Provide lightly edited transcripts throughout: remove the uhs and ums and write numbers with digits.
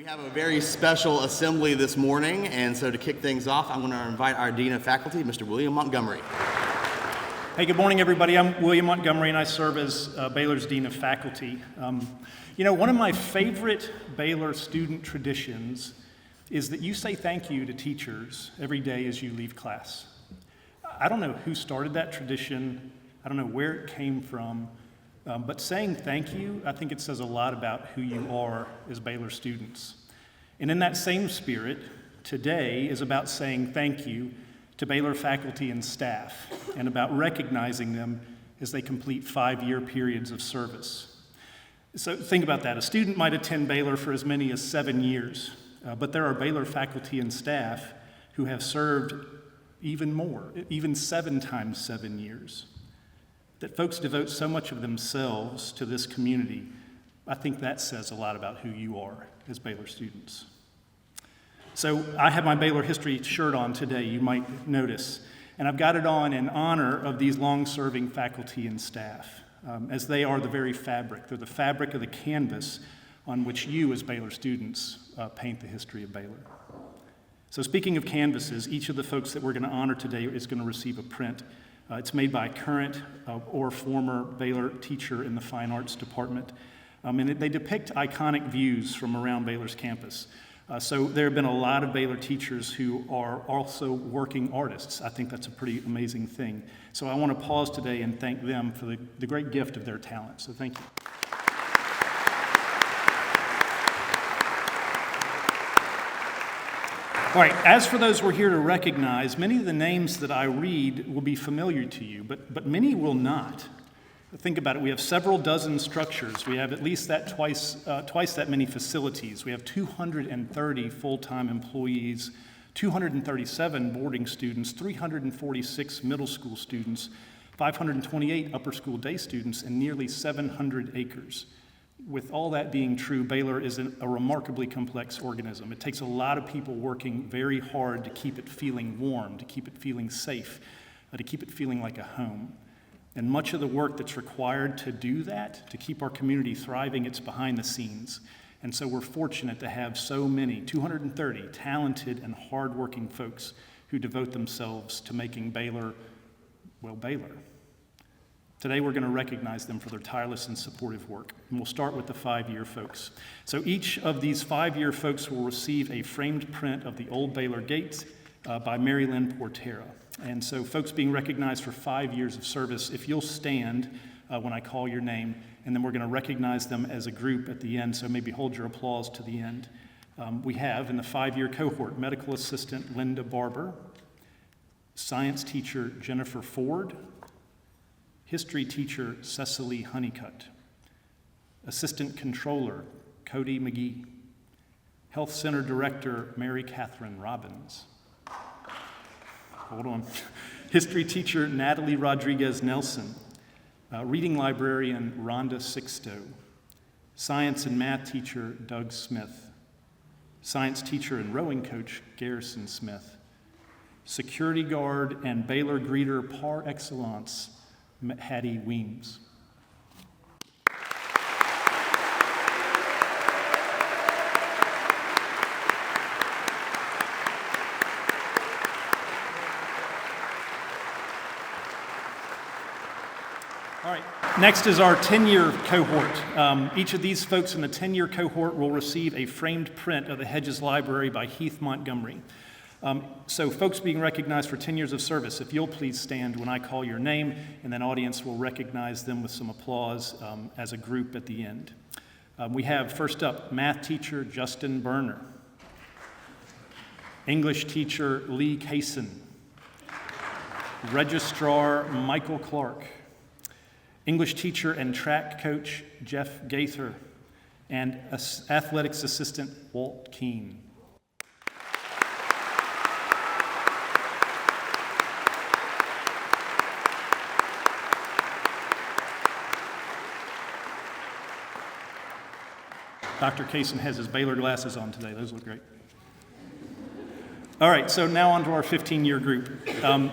We have a very special assembly this morning, and so to kick things off, I'm going to invite our Dean of Faculty, Mr. William Montgomery. Hey, good morning, everybody. I'm William Montgomery, and I serve as Baylor's Dean of Faculty. One of my favorite Baylor student traditions is that you say thank you to teachers every day as you leave class. I don't know who started that tradition. I don't know where it came from. But saying thank you, I think it says a lot about who you are as Baylor students. And in that same spirit, today is about saying thank you to Baylor faculty and staff, and about recognizing them as they complete 5-year periods of service. So think about that. A student might attend Baylor for as many as 7 years, but there are Baylor faculty and staff who have served even more, even 7 times 7 years. That folks devote so much of themselves to this community, I think that says a lot about who you are as Baylor students. So I have my Baylor history shirt on today, you might notice, and I've got it on in honor of these long-serving faculty and staff, as they are the very fabric. They're the fabric of the canvas on which you as Baylor students paint the history of Baylor. So speaking of canvases, each of the folks that we're going to honor today is going to receive a print. It's made by a current or former Baylor teacher in the Fine Arts Department. And they depict iconic views from around Baylor's campus. So there have been a lot of Baylor teachers who are also working artists. I think that's a pretty amazing thing. So I want to pause today and thank them for the great gift of their talent. So thank you. All right, as for those we're here to recognize, many of the names that I read will be familiar to you, but many will not. Think about it. We have several dozen structures. We have at least twice that many facilities. We have 230 full-time employees, 237 boarding students, 346 middle school students, 528 upper school day students, and nearly 700 acres. With all that being true, Baylor is a remarkably complex organism. It takes a lot of people working very hard to keep it feeling warm, to keep it feeling safe, to keep it feeling like a home. And much of the work that's required to do that, to keep our community thriving, it's behind the scenes. And so we're fortunate to have so many, 230 talented and hardworking folks who devote themselves to making Baylor, well, Baylor. Today we're going to recognize them for their tireless and supportive work. And we'll start with the 5-year folks. So each of these 5-year folks will receive a framed print of the old Baylor Gates by Mary Lynn Portera. And so folks being recognized for 5 years of service, if you'll stand when I call your name, and then we're going to recognize them as a group at the end, so maybe hold your applause to the end. We have in the 5-year cohort, medical assistant Linda Barber, science teacher Jennifer Ford, history teacher Cecily Honeycutt, assistant controller Cody McGee, health center director Mary Catherine Robbins, hold on, history teacher Natalie Rodriguez Nelson, reading librarian Rhonda Sixto, science and math teacher Doug Smith, science teacher and rowing coach Garrison Smith, security guard and Baylor greeter par excellence Hattie Weems. All right, next is our 10-year cohort. Each of these folks in the 10-year cohort will receive a framed print of the Hedges Library by Heath Montgomery. So folks being recognized for 10 years of service, if you'll please stand when I call your name, and then audience will recognize them with some applause as a group at the end. We have, first up, math teacher Justin Berner, English teacher Lee Kaysen, registrar Michael Clark, English teacher and track coach Jeff Gaither, and athletics assistant Walt Keene. Dr. Kaysen has his Baylor glasses on today. Those look great. All right, so now on to our 15-year group.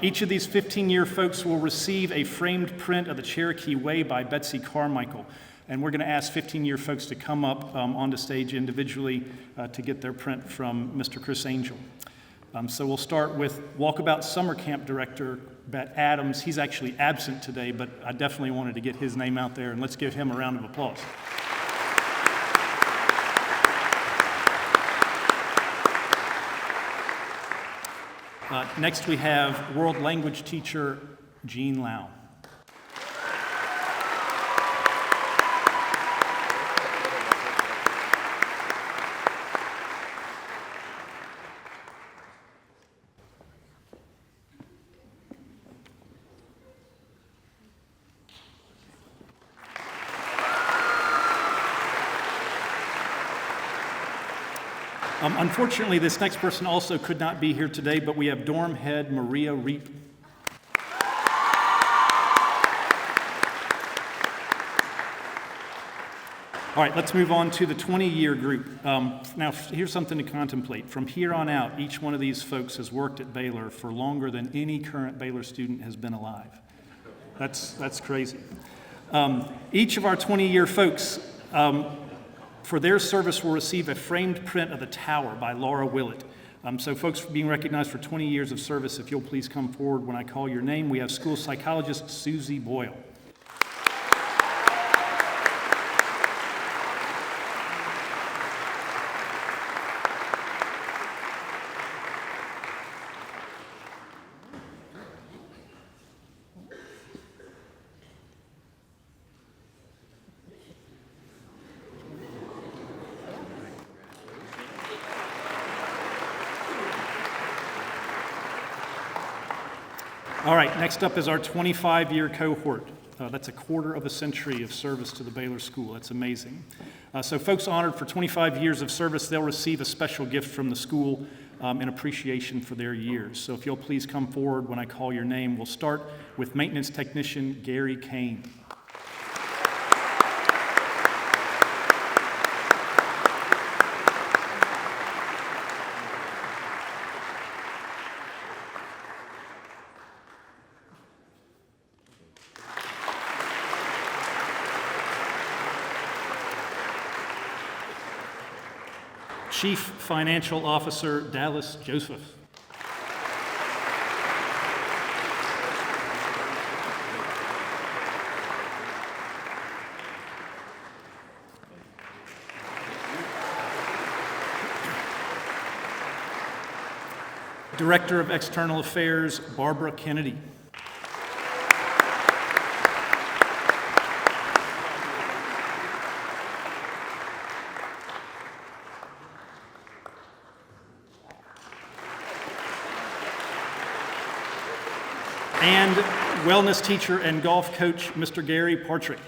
Each of these 15-year folks will receive a framed print of the Cherokee Way by Betsy Carmichael. And we're going to ask 15-year folks to come up onto stage individually to get their print from Mr. Chris Angel. So we'll start with Walkabout Summer Camp Director, Bet Adams. He's actually absent today, but I definitely wanted to get his name out there, and let's give him a round of applause. Next we have World Language Teacher Jean Lau. Unfortunately, this next person also could not be here today, but we have dorm head Maria Reap. All right, let's move on to the 20-year group. Now, here's something to contemplate. From here on out, each one of these folks has worked at Baylor for longer than any current Baylor student has been alive. That's crazy. Each of our 20-year folks, for their service, will receive a framed print of The Tower by Laura Willett. So folks being recognized for 20 years of service, if you'll please come forward when I call your name. We have school psychologist Susie Boyle. All right, next up is our 25-year cohort. That's a quarter of a century of service to the Baylor School. That's amazing. So folks honored for 25 years of service, they'll receive a special gift from the school in appreciation for their years. So if you'll please come forward when I call your name. We'll start with maintenance technician Gary Kane. Chief Financial Officer Dallas Joseph. Director of External Affairs Barbara Kennedy. And wellness teacher and golf coach, Mr. Gary Partrick.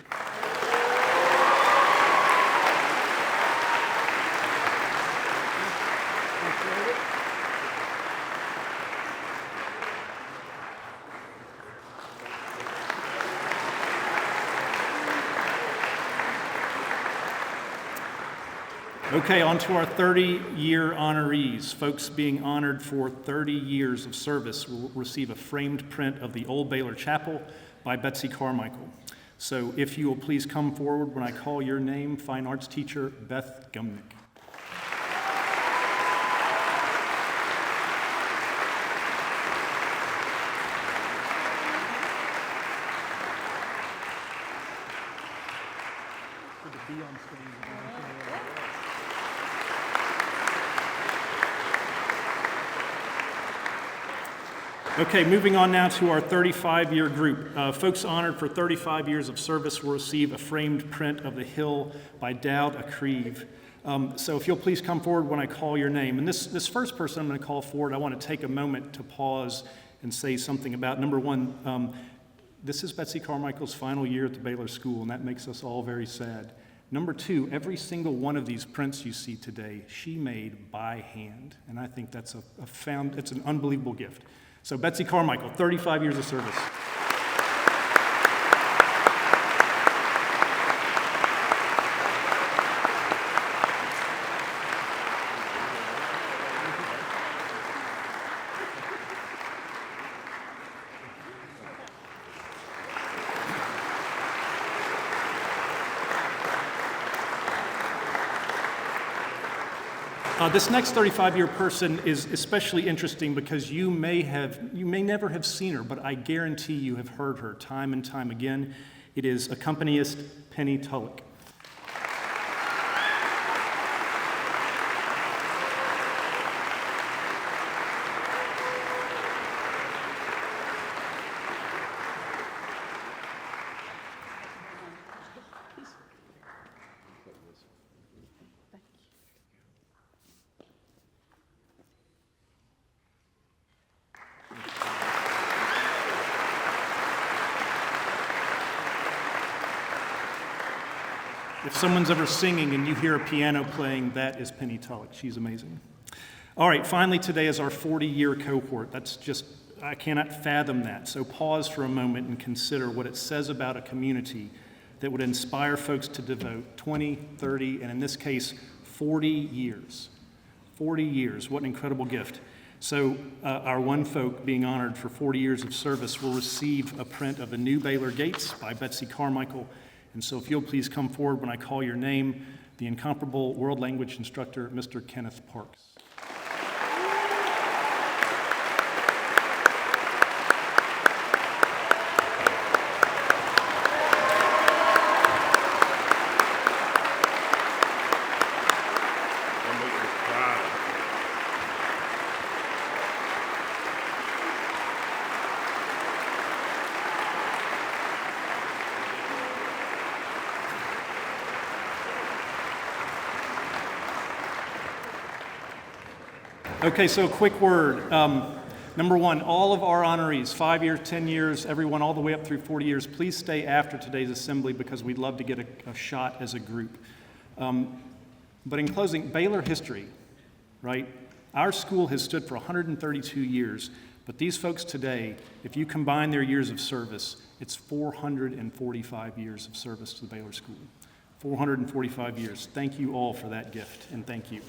Okay, on to our 30-year honorees. Folks being honored for 30 years of service will receive a framed print of the Old Baylor Chapel by Betsy Carmichael. So if you will please come forward when I call your name, fine arts teacher Beth Gumnick. Okay, moving on now to our 35-year group. Folks honored for 35 years of service will receive a framed print of The Hill by Dowd Akreve. So if you'll please come forward when I call your name. And this first person I'm going to call forward, I want to take a moment to pause and say something about. Number one, this is Betsy Carmichael's final year at the Baylor School, and that makes us all very sad. Number two, every single one of these prints you see today, she made by hand. And I think that's it's an unbelievable gift. So Betsy Carmichael, 35 years of service. This next 35-year person is especially interesting because you may never have seen her, but I guarantee you have heard her time and time again. It is accompanist Penny Tulloch. If someone's ever singing and you hear a piano playing, that is Penny Tulloch. She's amazing. All right, finally today is our 40-year cohort. I cannot fathom that. So pause for a moment and consider what it says about a community that would inspire folks to devote 20, 30, and in this case, 40 years. 40 years, what an incredible gift. So our one folk being honored for 40 years of service will receive a print of The New Baylor Gates by Betsy Carmichael. And so if you'll please come forward when I call your name, the incomparable world language instructor, Mr. Kenneth Parks. Okay, so a quick word. Number one, all of our honorees, 5 years, 10 years, everyone all the way up through 40 years, please stay after today's assembly because we'd love to get a shot as a group. But in closing, Baylor history, right? Our school has stood for 132 years, but these folks today, if you combine their years of service, it's 445 years of service to the Baylor School. 445 years. Thank you all for that gift, and thank you.